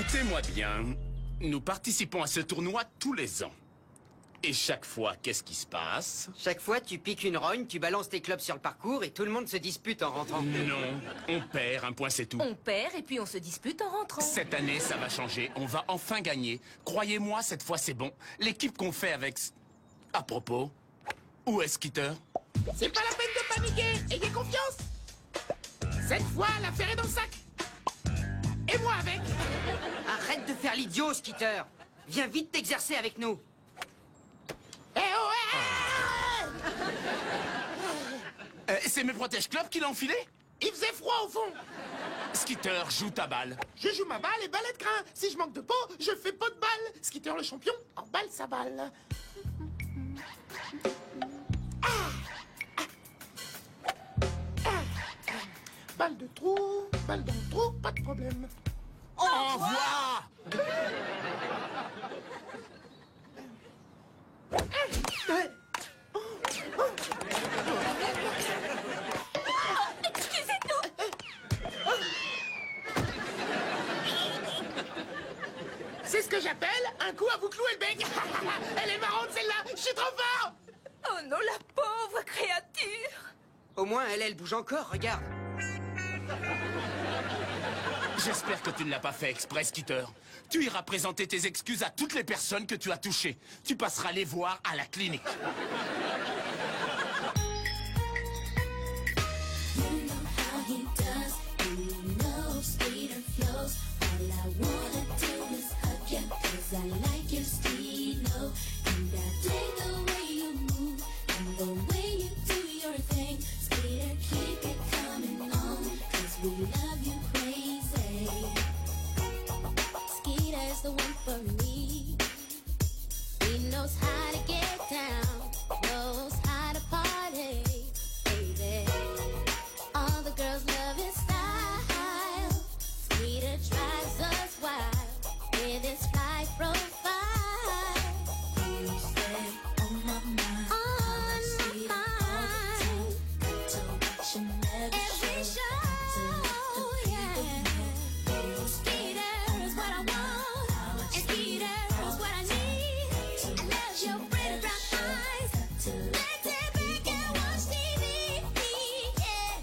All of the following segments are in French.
Écoutez-moi bien. Nous participons à ce tournoi tous les ans. Et chaque fois, qu'est-ce qui se passe? Chaque fois, tu piques une rogne, tu balances tes clubs sur le parcours et tout le monde se dispute en rentrant. Non, on perd, un point c'est tout. On perd et puis on se dispute en rentrant. Cette année, ça va changer. On va enfin gagner. Croyez-moi, cette fois, c'est bon. L'équipe qu'on fait avec... À propos, où est Skitter? C'est pas la peine de paniquer. Ayez confiance. Cette fois, l'affaire est dans le sac. Et moi avec. Arrête de faire l'idiot, Skitter. Viens vite t'exercer avec nous. Eh oh, C'est mes protège club qui l'a enfilé? il faisait froid au fond. Skitter, joue ta balle. Je joue ma balle et balai de crin. Si je manque de peau, je fais pas de balle. Skitter le champion emballe sa balle. Balle de trou, balle dans le trou, pas de problème. Au revoir. C'est ce que j'appelle un coup à vous clouer le bec. Elle est marrante celle-là, je suis trop fort. Oh non, la pauvre créature! Au moins, elle bouge encore, regarde. J'espère que tu ne l'as pas fait exprès, Skitter. Tu iras présenter tes excuses à toutes les personnes que tu as touchées. Tu passeras les voir à la clinique. I like your stilo, and I dig the way you move, and the way you do your thing. Skater, keep it coming on, 'cause we love you crazy. Skeeter's the one for me. He knows how to get down, knows how to party, baby. All the girls love his style. Skeeter drives us wild with his fly profile. You stay on my mind. On my mind. Got to watch you every show, yeah. Skeeter is what I want, and Skeeter is what I need. I love your pretty brown eyes. Let's sit back and watch TV, yeah.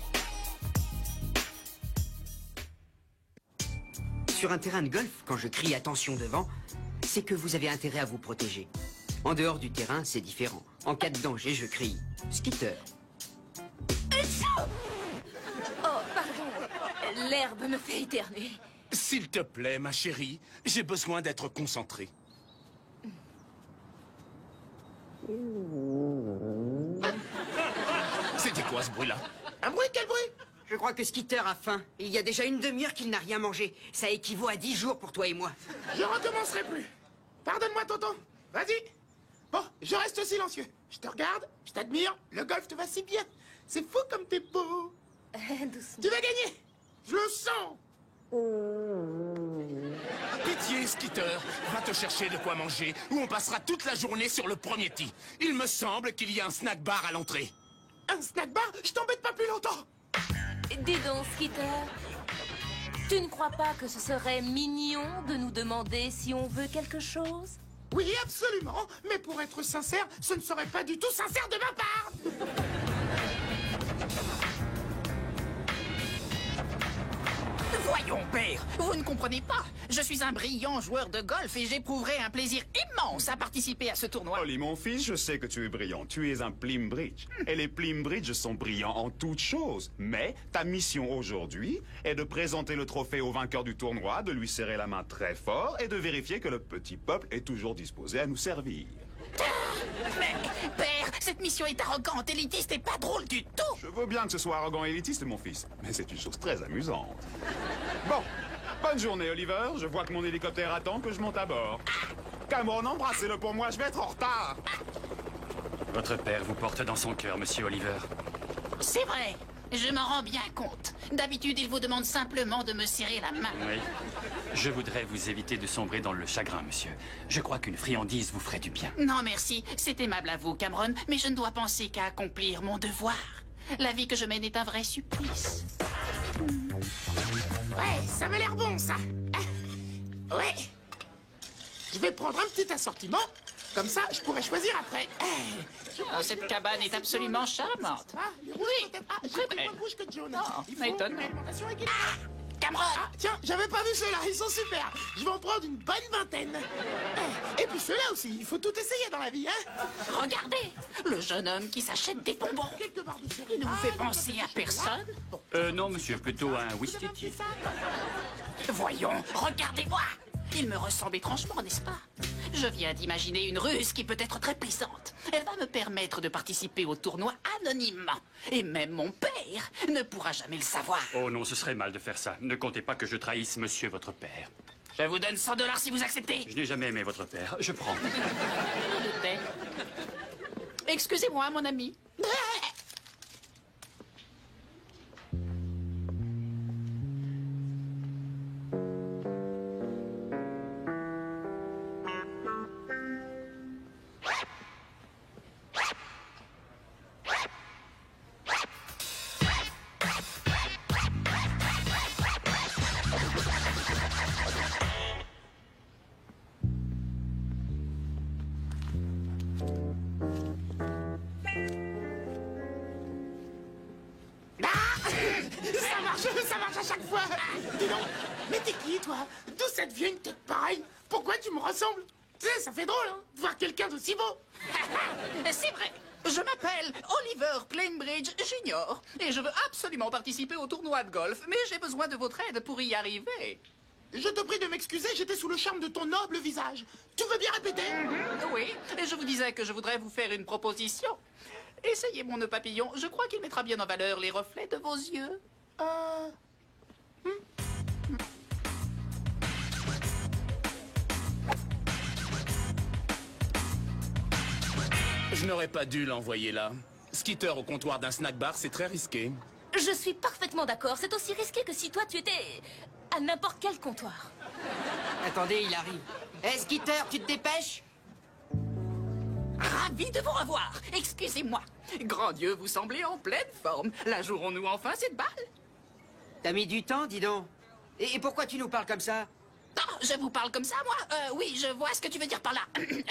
Sur un terrain de golf, quand je crie attention devant, c'est que vous avez intérêt à vous protéger. En dehors du terrain, c'est différent. En cas de danger, je crie Skitter. Oh, pardon. L'herbe me fait éternuer. S'il te plaît, ma chérie, j'ai besoin d'être concentré. C'était quoi ce bruit-là? Un bruit, quel bruit? Je crois que Skitter a faim. Il y a déjà une demi-heure qu'il n'a rien mangé. Ça équivaut à 10 jours pour toi et moi. Je recommencerai plus. Pardonne-moi, tonton. Vas-y. Bon, je reste silencieux. Je te regarde, je t'admire. Le golf te va si bien. C'est fou comme t'es beau. Doucement. Tu vas gagner. Je le sens. Pitié, Skitter, va te chercher de quoi manger, ou on passera toute la journée sur le premier tee. Il me semble qu'il y a un snack bar à l'entrée. Un snack bar? Je t'embête pas plus longtemps. Dis donc, Skitter, tu ne crois pas que ce serait mignon de nous demander si on veut quelque chose? Oui, absolument. Mais pour être sincère, ce ne serait pas du tout sincère de ma part. Voyons, père, vous ne comprenez pas. Je suis un brillant joueur de golf et j'éprouverai un plaisir immense à participer à ce tournoi. Holly, mon fils, je sais que tu es brillant. Tu es un Plimbridge. Et les Plimbridge sont brillants en toutes choses. Mais ta mission aujourd'hui est de présenter le trophée au vainqueur du tournoi, de lui serrer la main très fort et de vérifier que le petit peuple est toujours disposé à nous servir. Mais, père, cette mission est arrogante, élitiste et pas drôle du tout. Je veux bien que ce soit arrogant et élitiste, mon fils, mais c'est une chose très amusante. Bon, bonne journée, Oliver. Je vois que mon hélicoptère attend que je monte à bord. Cameron, embrassez-le pour moi, je vais être en retard. Votre père vous porte dans son cœur, monsieur Oliver. C'est vrai, je m'en rends bien compte. D'habitude, il vous demande simplement de me serrer la main. Oui. Je voudrais vous éviter de sombrer dans le chagrin, monsieur. Je crois qu'une friandise vous ferait du bien. Non, merci. C'est aimable à vous, Cameron, mais je ne dois penser qu'à accomplir mon devoir. La vie que je mène est un vrai supplice. Ouais, ça m'a l'air bon, ça. Ouais. Je vais prendre un petit assortiment. Comme ça, je pourrai choisir après. Ah, cette cabane est absolument charmante. Ah, les rouges Oui, peut-être. Ah, j'ai très pris belle. moins de rouge que John. Non, Il faut m'étonne. une alimentation équilibrée. Cameron! Ah, tiens, j'avais pas vu ceux-là, ils sont super. Je vais en prendre une bonne vingtaine. Et puis ceux-là aussi, il faut tout essayer dans la vie, hein. Regardez, le jeune homme qui s'achète des bonbons. Quelques barres de céréales. Il ne vous fait penser à personne? Non, monsieur, plutôt un whisky. Voyons, regardez-moi! Il me ressemble étrangement, n'est-ce pas? Je viens d'imaginer une ruse qui peut être très plaisante. Elle va me permettre de participer au tournoi anonymement. Et même mon père ne pourra jamais le savoir. Oh non, ce serait mal de faire ça. Ne comptez pas que je trahisse monsieur votre père. Je vous donne 100 $ si vous acceptez. Je n'ai jamais aimé votre père. Je prends. Excusez-moi, mon ami. Ça marche à chaque fois. Dis donc, mais t'es qui, toi? D'où ça te vient une tête pareille? Pourquoi tu me ressembles? Tu sais, ça fait drôle, hein, de voir quelqu'un d'aussi beau. C'est vrai. Je m'appelle Oliver Plainbridge Jr. et je veux absolument participer au tournoi de golf, mais j'ai besoin de votre aide pour y arriver. Je te prie de m'excuser, j'étais sous le charme de ton noble visage. Tu veux bien répéter? Oui, et je vous disais que je voudrais vous faire une proposition. Essayez mon nœud papillon, je crois qu'il mettra bien en valeur les reflets de vos yeux. Je n'aurais pas dû l'envoyer là. Skitter au comptoir d'un snack bar, c'est très risqué. Je suis parfaitement d'accord. C'est aussi risqué que si toi tu étais à n'importe quel comptoir. Attendez, il arrive. Hé, Skitter, tu te dépêches? Ravi de vous revoir. Excusez-moi. Grand Dieu, vous semblez en pleine forme. La jouerons-nous enfin cette balle? T'as mis du temps, dis donc. Et pourquoi tu nous parles comme ça? Non, je vous parle comme ça, moi. Oui, je vois ce que tu veux dire par là.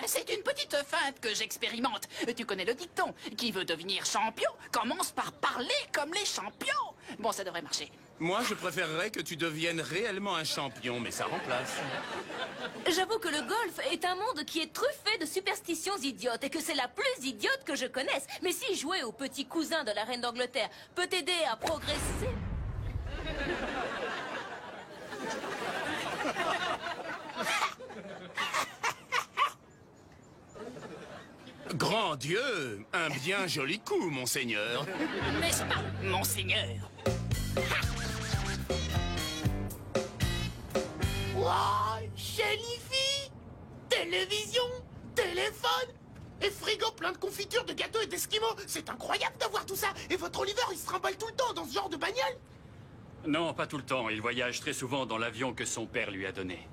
C'est une petite feinte que j'expérimente. Tu connais le dicton. Qui veut devenir champion commence par parler comme les champions. Bon, ça devrait marcher. Moi, je préférerais que tu deviennes réellement un champion, mais ça remplace. J'avoue que le golf est un monde qui est truffé de superstitions idiotes et que c'est la plus idiote que je connaisse. Mais si jouer au petit cousin de la reine d'Angleterre peut t'aider à progresser... Grand Dieu, un bien joli coup, monseigneur. N'est-ce pas, monseigneur? Wow, Jellyfy, télévision, téléphone et frigo plein de confitures, de gâteaux et d'esquimaux. C'est incroyable d'avoir tout ça. Et votre Oliver, il se trimballe tout le temps dans ce genre de bagnole? Non, pas tout le temps. Il voyage très souvent dans l'avion que son père lui a donné.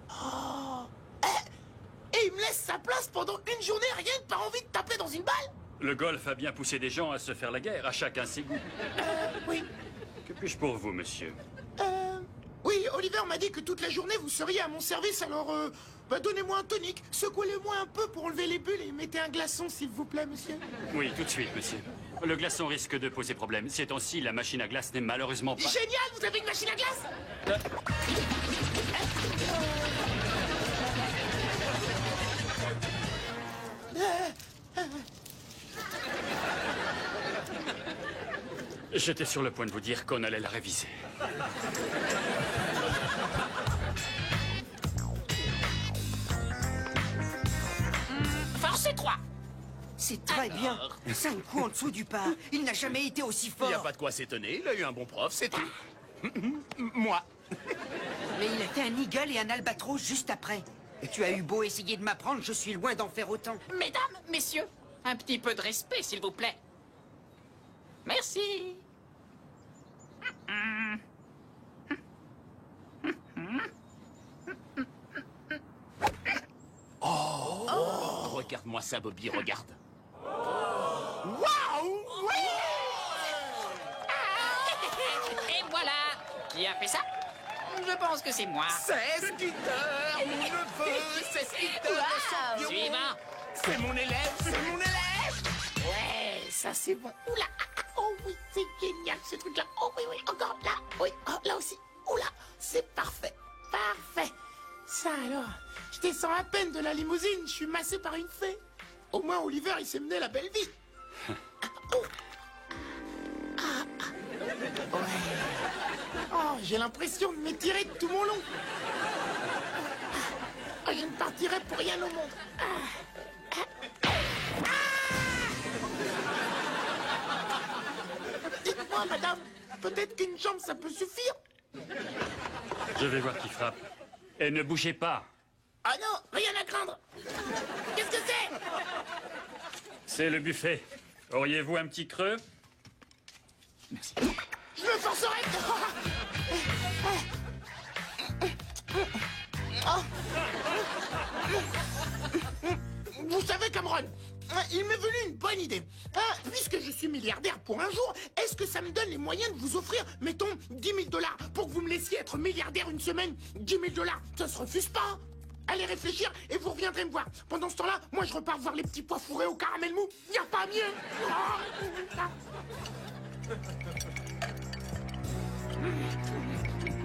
Et il me laisse sa place pendant une journée, rien que par envie de taper dans une balle? Le golf a bien poussé des gens à se faire la guerre, à chacun ses goûts. Oui. Que puis-je pour vous, monsieur? Oui, Oliver m'a dit que toute la journée vous seriez à mon service, alors donnez-moi un tonique, secouez-le-moi un peu pour enlever les bulles et mettez un glaçon, s'il vous plaît, monsieur. Oui, tout de suite, monsieur. Le glaçon risque de poser problème. Ces temps-ci, la machine à glace n'est malheureusement pas... Génial, vous avez une machine à glace? J'étais sur le point de vous dire qu'on allait la réviser. Force 3. C'est très bien. 5 coups en dessous du pas. Il n'a jamais été aussi Il fort. n'y a pas de quoi s'étonner, il a eu un bon prof, c'est tout. Moi. Mais il a fait un eagle et un albatros juste après. Tu as eu beau essayer de m'apprendre, je suis loin d'en faire autant. Mesdames, messieurs, un petit peu de respect, s'il vous plaît. Merci. Regarde-moi ça, Bobby, regarde. Waouh! Oui! Et voilà. Qui a fait ça? Je pense que c'est moi. C'est Skitter, mon neveu, c'est Skitter, le champion. Suivant. C'est mon élève, c'est mon élève. Ouais, ça c'est bon. Oula, oh oui, c'est génial ce truc-là. Oh oui, oui, encore là, oui, oh, là aussi. Oula, c'est parfait, parfait. Ça alors, je descends à peine de la limousine, je suis massé par une fée. Au moins Oliver, il s'est mené la belle vie. Oh. Ouais. Oh, j'ai l'impression de m'étirer tout mon long. Ah, je ne partirai pour rien au monde. Dites-moi, madame, peut-être qu'une jambe, ça peut suffire? Je vais voir qui frappe. Et ne bougez pas. Ah non, rien à craindre. Qu'est-ce que c'est? C'est le buffet. Auriez-vous un petit creux? Je me forcerai. Vous savez, Cameron, il m'est venu une bonne idée. Puisque je suis milliardaire pour un jour, est-ce que ça me donne les moyens de vous offrir, mettons, 10 000 $ pour que vous me laissiez être milliardaire une semaine? 10 000 $, ça se refuse pas. Allez réfléchir et vous reviendrez me voir. Pendant ce temps-là, moi je repars voir les petits pois fourrés au caramel mou. Y a pas mieux.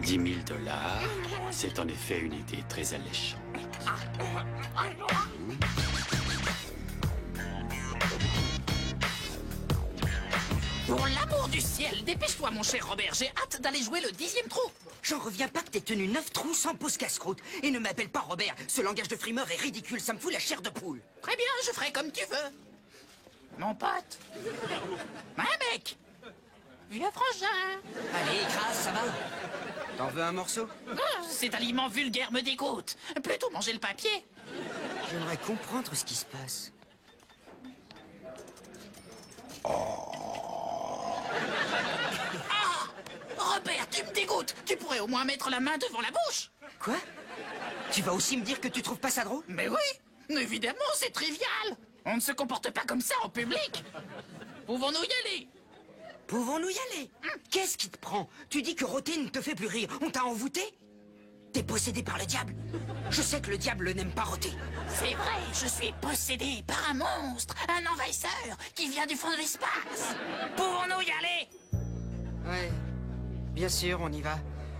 10 000 $, c'est en effet une idée très alléchante. Pour l'amour du ciel, dépêche-toi, mon cher Robert. J'ai hâte d'aller jouer le 10e trou. J'en reviens pas que t'aies tenu 9 trous sans pause casse-croûte. Et ne m'appelle pas Robert. Ce langage de frimeur est ridicule. Ça me fout la chair de poule. Très bien, je ferai comme tu veux. Mon pote. Un mec. Vieux frangin. Allez, écrase, ça va? T'en veux un morceau? Cet aliment vulgaire me dégoûte. Plutôt manger le papier. J'aimerais comprendre ce qui se passe. Robert, tu me dégoûtes. Tu pourrais au moins mettre la main devant la bouche. Quoi? Tu vas aussi me dire que tu trouves pas ça drôle? Mais oui, évidemment, c'est trivial. On ne se comporte pas comme ça en public. Pouvons-nous y aller? Pouvons-nous y aller? Qu'est-ce qui te prend? Tu dis que roter ne te fait plus rire. On t'a envoûté? T'es possédé par le diable. Je sais que le diable n'aime pas roter. C'est vrai, je suis possédé par un monstre, un envahisseur qui vient du fond de l'espace. Pouvons-nous y aller? Ouais, bien sûr, on y va.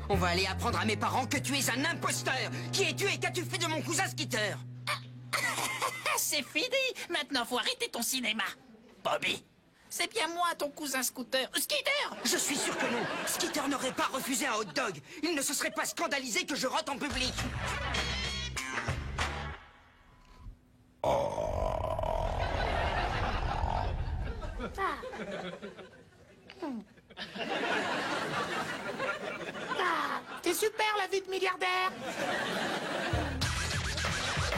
On va aller apprendre à mes parents que tu es un imposteur. Qui es-tu et qu'as-tu fait de mon cousin Skitter? C'est fini. Maintenant, faut arrêter ton cinéma. Bobby, c'est bien moi, ton cousin Scooter. Skitter! Je suis sûr que non. Skitter n'aurait pas refusé un hot dog. Il ne se serait pas scandalisé que je rote en public. C'est super la vie de milliardaire.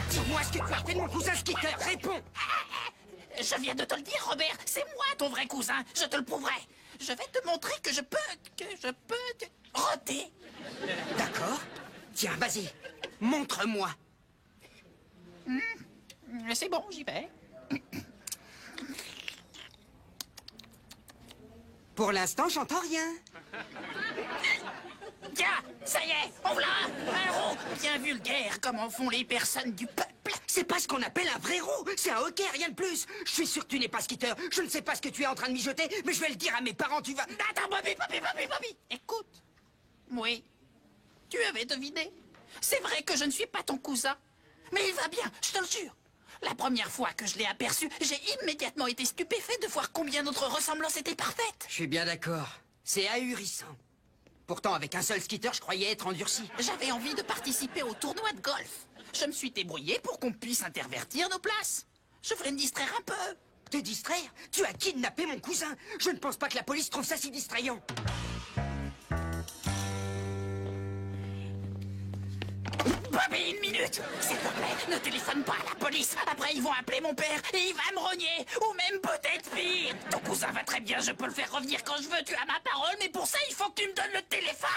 Dis-moi ce que tu as fait de mon cousin Skitter. Réponds. Je viens de te le dire, Robert. C'est moi, ton vrai cousin. Je te le prouverai. Je vais te montrer que je peux roter. D'accord. Tiens, vas-y. Montre-moi. C'est bon, j'y vais. Pour l'instant, j'entends rien. Tiens, ça y est, on l'a. Un roux bien vulgaire, comme en font les personnes du peuple. C'est pas ce qu'on appelle un vrai roux. C'est un hockey, rien de plus. Je suis sûr que tu n'es pas Skitter. Je ne sais pas ce que tu es en train de mijoter, mais je vais le dire à mes parents, tu vas... Attends, Bobby. Écoute. Oui, tu avais deviné. C'est vrai que je ne suis pas ton cousin. Mais il va bien, je te le jure. La première fois que je l'ai aperçu, j'ai immédiatement été stupéfait de voir combien notre ressemblance était parfaite. Je suis bien d'accord. C'est ahurissant. Pourtant, avec un seul Skitter, je croyais être endurci. J'avais envie de participer au tournoi de golf. Je me suis débrouillé pour qu'on puisse intervertir nos places. Je voulais me distraire un peu. Te distraire? Tu as kidnappé mon cousin. Je ne pense pas que la police trouve ça si distrayant. Bobby, une minute. S'il te plaît, ne téléphone pas à la police. Après, ils vont appeler mon père et il va me rogner. Ou même peut-être pire. Ton cousin va très bien, je peux le faire revenir quand je veux. Tu as ma parole, mais pour ça, il faut que tu me donnes le téléphone.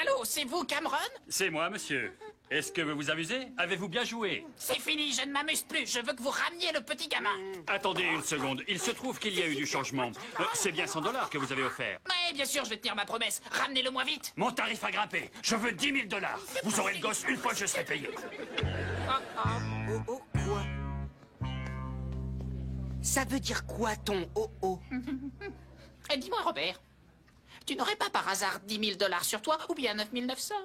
Allô, c'est vous, Cameron? C'est moi, monsieur. Est-ce que vous vous amusez? Avez-vous bien joué? C'est fini, je ne m'amuse plus. Je veux que vous rameniez le petit gamin. Attendez une seconde. Il se trouve qu'il y a eu du changement. C'est bien 100 $ que vous avez offert. Mais bien sûr, je vais tenir ma promesse. Ramenez-le-moi vite. Mon tarif a grimpé. Je veux 10 000 $. Vous aurez le gosse une fois que je serai payé. Oh, quoi? Ça veut dire quoi, ton oh? Et dis-moi, Robert, tu n'aurais pas par hasard 10 000 $ sur toi ou bien 9 900?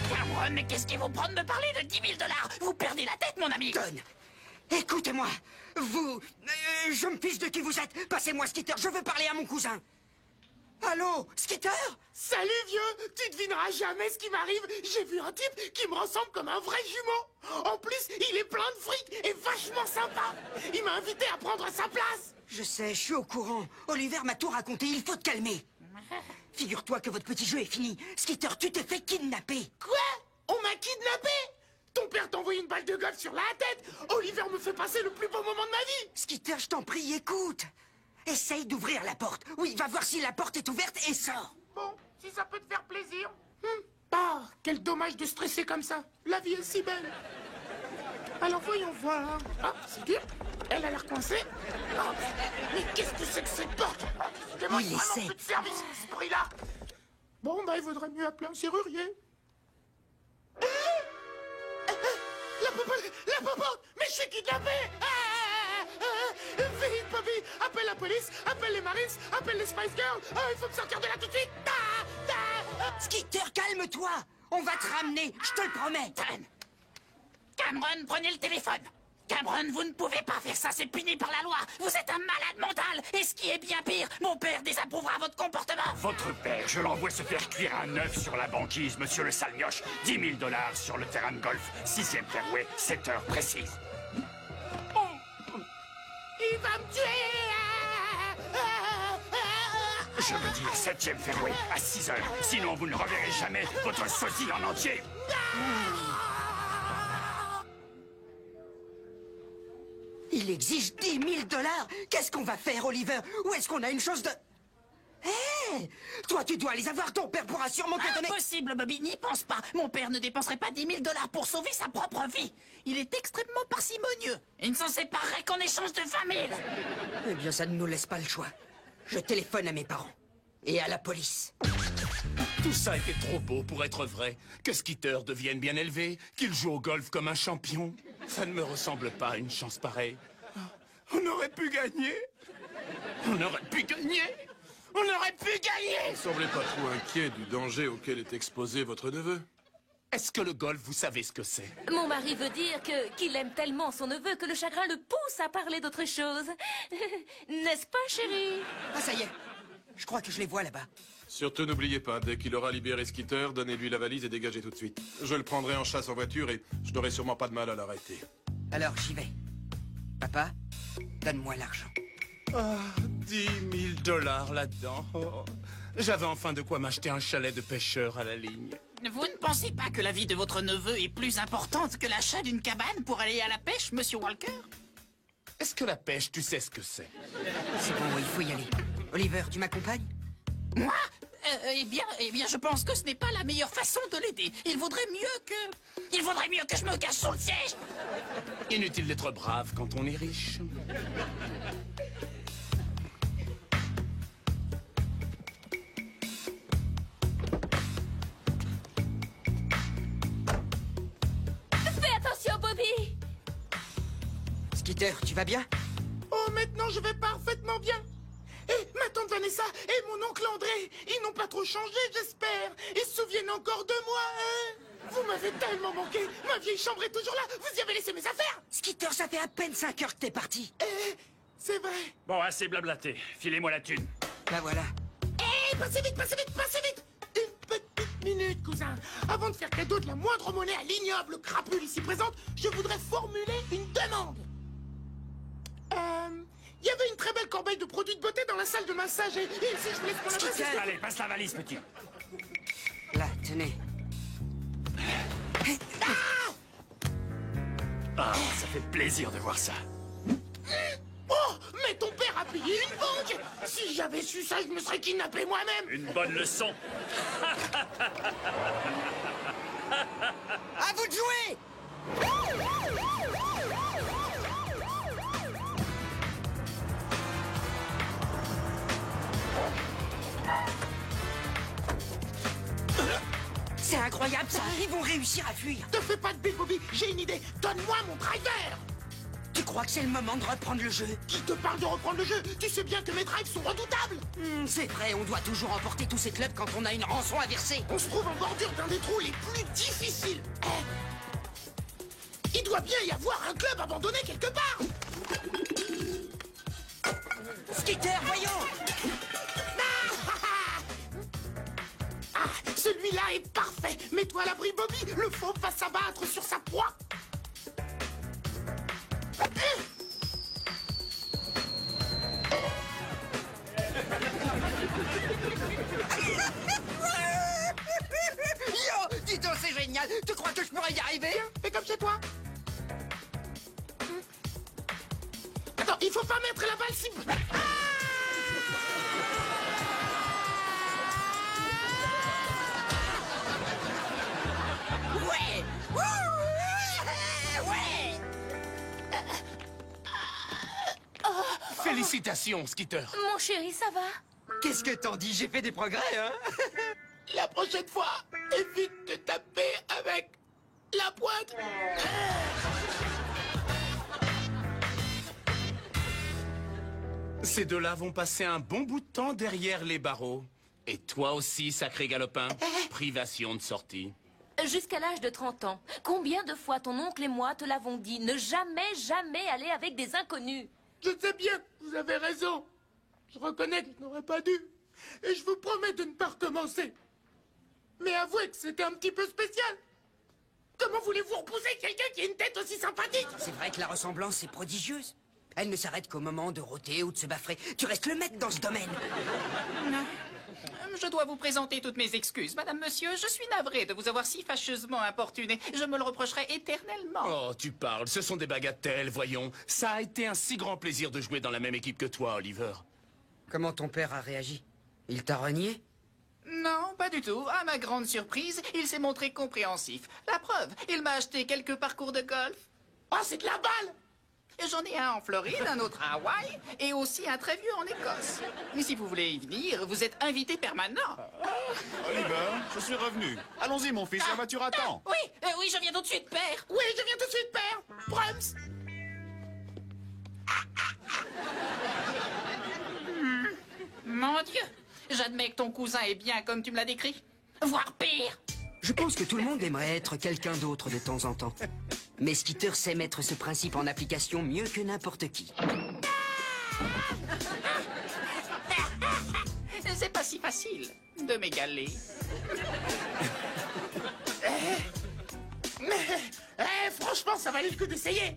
Cameron, mais qu'est-ce qui vous prend de me parler de 10 000 $? Vous perdez la tête, mon ami. Donne! Écoutez-moi! Vous... je me fiche de qui vous êtes! Passez-moi Skitter, je veux parler à mon cousin! Allô, Skitter? Salut, vieux. Tu devineras jamais ce qui m'arrive. J'ai vu un type qui me ressemble comme un vrai jumeau. En plus, il est plein de fric et vachement sympa. Il m'a invité à prendre sa place. Je sais, je suis au courant. Oliver m'a tout raconté, il faut te calmer. Figure-toi que votre petit jeu est fini. Skitter, tu t'es fait kidnapper. Quoi? On m'a kidnappé? Ton père t'a envoyé une balle de golf sur la tête. Oliver me fait passer le plus beau moment de ma vie. Skitter, je t'en prie, écoute. Essaye d'ouvrir la porte. Oui, va voir si la porte est ouverte et sors. Bon, si ça peut te faire plaisir. Ah, quel dommage de stresser comme ça. La vie est si belle. Alors voyons voir. Ah, c'est dur. Elle a l'air coincée. Ah, mais qu'est-ce que c'est que cette porte? Excusez-moi, Il j'ai vraiment essaie. plus de service, ce bruit-là. Bon, bah, il vaudrait mieux appeler un serrurier. La popote. Mais je suis kidnappé. Vite, Bobby. Appelle la police, appelle les Marines, appelle les Spice Girls. Il faut me sortir de là tout de suite. Skitter, calme-toi. On va te ramener, je te le promets. Cameron, prenez le téléphone. Cameron, vous ne pouvez pas faire ça, c'est puni par la loi. Vous êtes un malade mental. Et ce qui est bien pire, mon père désapprouvera votre comportement. Votre père, je l'envoie se faire cuire un œuf sur la banquise, monsieur le salmioche. 10 000 $ sur le terrain de golf. 6e fairway, 7 heures précises. Il va me tuer. Je veux dire 7e fairway à 6 heures. Sinon, vous ne reverrez jamais votre sosie en entier. Il exige 10 000 $. Qu'est-ce qu'on va faire, Oliver? Ou est-ce qu'on a une chance de... Hé! Toi, tu dois les avoir. Ton père pourra sûrement te donner... Impossible, Bobby, n'y pense pas. Mon père ne dépenserait pas 10 000 $ pour sauver sa propre vie. Il est extrêmement parcimonieux. Il ne s'en séparerait qu'en échange de 20 000. Eh bien, ça ne nous laisse pas le choix. Je téléphone à mes parents. Et à la police. Tout ça était trop beau pour être vrai. Que Skitter devienne bien élevé, qu'il joue au golf comme un champion. Ça ne me ressemble pas à une chance pareille. On aurait pu gagner. On aurait pu gagner. On aurait pu gagner. Ne semblez pas trop inquiet du danger auquel est exposé votre neveu. Est-ce que le golf, vous savez ce que c'est? Mon mari veut dire qu'il aime tellement son neveu que le chagrin le pousse à parler d'autre chose. N'est-ce pas, chérie? Ah, ça y est. Je crois que je les vois là-bas. Surtout n'oubliez pas, dès qu'il aura libéré Skitter, donnez-lui la valise et dégagez tout de suite. Je le prendrai en chasse en voiture et je n'aurai sûrement pas de mal à l'arrêter. Alors, j'y vais. Papa, donne-moi l'argent. 10 000 $ là-dedans. Oh. J'avais enfin de quoi m'acheter un chalet de pêcheur à la ligne. Vous ne pensez pas que la vie de votre neveu est plus importante que l'achat d'une cabane pour aller à la pêche, monsieur Walker? Est-ce que la pêche, tu sais ce que c'est? C'est bon, il faut y aller. Oliver, tu m'accompagnes? Moi eh bien, je pense que ce n'est pas la meilleure façon de l'aider. Il vaudrait mieux que je me cache sous le siège. Inutile d'être brave quand on est riche. Fais attention, Bobby! Skitter, tu vas bien? Oh, maintenant je vais parfaitement bien. Et ma tante Vanessa et mon oncle André, ils n'ont pas trop changé, j'espère. Ils se souviennent encore de moi, hein? Vous m'avez tellement manqué. Ma vieille chambre est toujours là. Vous y avez laissé mes affaires. Skitter, ça fait à peine 5 heures que t'es parti. C'est vrai. Bon, assez blablaté. Filez-moi la thune. Bah voilà. Passez vite, passez vite, passez vite. Une petite minute, cousin. Avant de faire cadeau de la moindre monnaie à l'ignoble crapule ici présente, je voudrais formuler une demande. Il y avait une très belle corbeille de produits de beauté dans la salle de massage et si je vous laisse prendre la place... Allez, passe la valise, petit. Là, tenez. Ah, ça fait plaisir de voir ça. Oh, mais ton père a payer une banque. Si j'avais su ça, je me serais kidnappé moi-même. Une bonne leçon. À vous de jouer! C'est incroyable ça! Ils vont réussir à fuir! Te fais pas de bille, Bobby, j'ai une idée. Donne-moi mon driver. Tu crois que c'est le moment de reprendre le jeu? Qui te parle de reprendre le jeu? Tu sais bien que mes drives sont redoutables. C'est vrai, on doit toujours emporter tous ces clubs quand on a une rançon à verser. On se trouve en bordure d'un des trous les plus difficiles. Il doit bien y avoir un club abandonné quelque part. Skitter, voyons! Ah, celui-là est parfait. Mets-toi à l'abri, Bobby. Le fauve va s'abattre sur sa proie. Yo! Dis donc, c'est génial! Tu crois que je pourrais y arriver? Fais comme chez toi. Attends, il faut pas mettre la balle si... Ouais! Ouais! Félicitations, Skitter. Mon chéri, ça va? Qu'est-ce que t'en dis? J'ai fait des progrès, hein? La prochaine fois, évite de taper avec la pointe. Ces deux-là vont passer un bon bout de temps derrière les barreaux. Et toi aussi, sacré galopin. Privation de sortie. Jusqu'à l'âge de 30 ans, combien de fois ton oncle et moi te l'avons dit, ne jamais, jamais aller avec des inconnus? Je sais bien, vous avez raison. Je reconnais que je n'aurais pas dû. Et je vous promets de ne pas recommencer. Mais avouez que c'était un petit peu spécial. Comment voulez-vous repousser quelqu'un qui a une tête aussi sympathique? C'est vrai que la ressemblance est prodigieuse. Elle ne s'arrête qu'au moment de rôter ou de se baffrer. Tu restes le maître dans ce domaine. Je dois vous présenter toutes mes excuses, madame, monsieur. Je suis navré de vous avoir si fâcheusement importuné. Je me le reprocherai éternellement. Oh, tu parles, ce sont des bagatelles, voyons. Ça a été un si grand plaisir de jouer dans la même équipe que toi, Oliver. Comment ton père a réagi? Il t'a renié? Non, pas du tout. À ma grande surprise, il s'est montré compréhensif. La preuve, il m'a acheté quelques parcours de golf. Oh, c'est de la balle! J'en ai un en Floride, un autre à Hawaï et aussi un très vieux en Écosse. Mais si vous voulez y venir, vous êtes invité permanent. Oliver, je suis revenu. Allons-y, mon fils, la voiture attend. Oui, oui, je viens tout de suite, père. Oui, je viens tout de suite, père. Brahms. Mon Dieu, j'admets que ton cousin est bien comme tu me l'as décrit. Voire pire. Je pense que tout le monde aimerait être quelqu'un d'autre de temps en temps. Mais Skitter sait mettre ce principe en application mieux que n'importe qui. C'est pas si facile de m'égaler. Franchement, ça valait le coup d'essayer.